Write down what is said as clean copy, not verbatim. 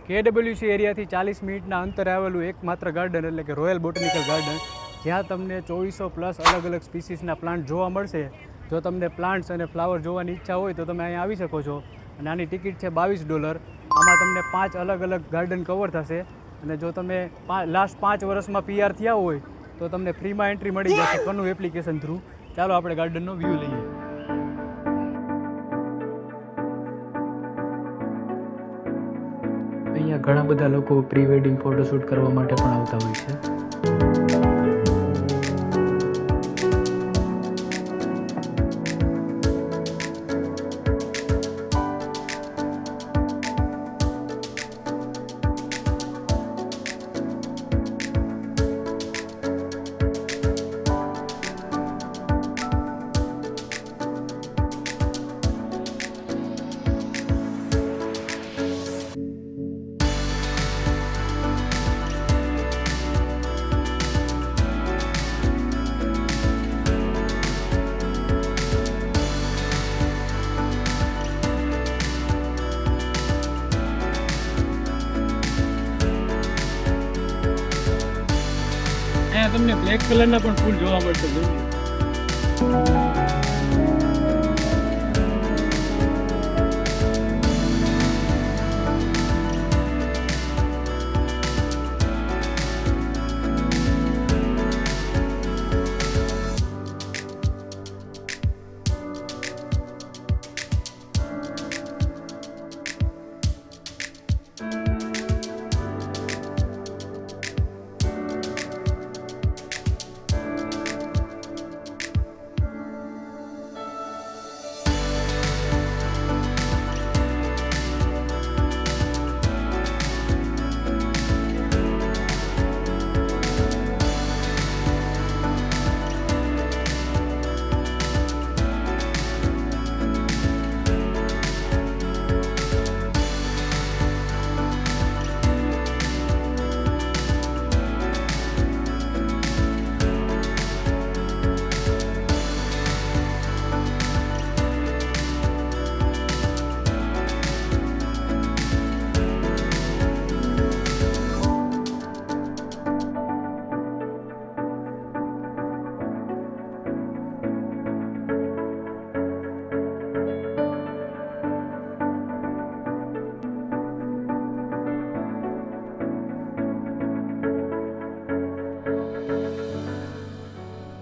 KWC એરિયાથી 40 મિનિટના અંતરે આવેલું એકમાત્ર ગાર્ડન એટલે કે રોયલ બોટનિકલ ગાર્ડન, જ્યાં તમને 2400+ અલગ અલગ સ્પીસીસના પ્લાન્ટ જોવા મળશે. જો તમને પ્લાન્ટ્સ અને ફ્લાવર જોવાની ઈચ્છા હોય તો તમે અહીંયા આવી શકો છો. અને આની ટિકિટ છે $22. આમાં તમને 5 અલગ અલગ ગાર્ડન કવર થશે. અને જો તમે લાસ્ટ 5 વર્ષમાં PR થયા હોય તો તમને ફ્રીમાં એન્ટ્રી મળી જશે કનુ એપ્લિકેશન થ્રુ. ચાલો આપણે ગાર્ડનનો વ્યૂ લઈએ. અહીંયા ઘણા બધા લોકો પ્રી વેડિંગ ફોટોશૂટ કરવા માટે પણ આવતા હોય છે. અહીંયા તમને બ્લેક કલરના પણ ફૂલ જોવા મળશે.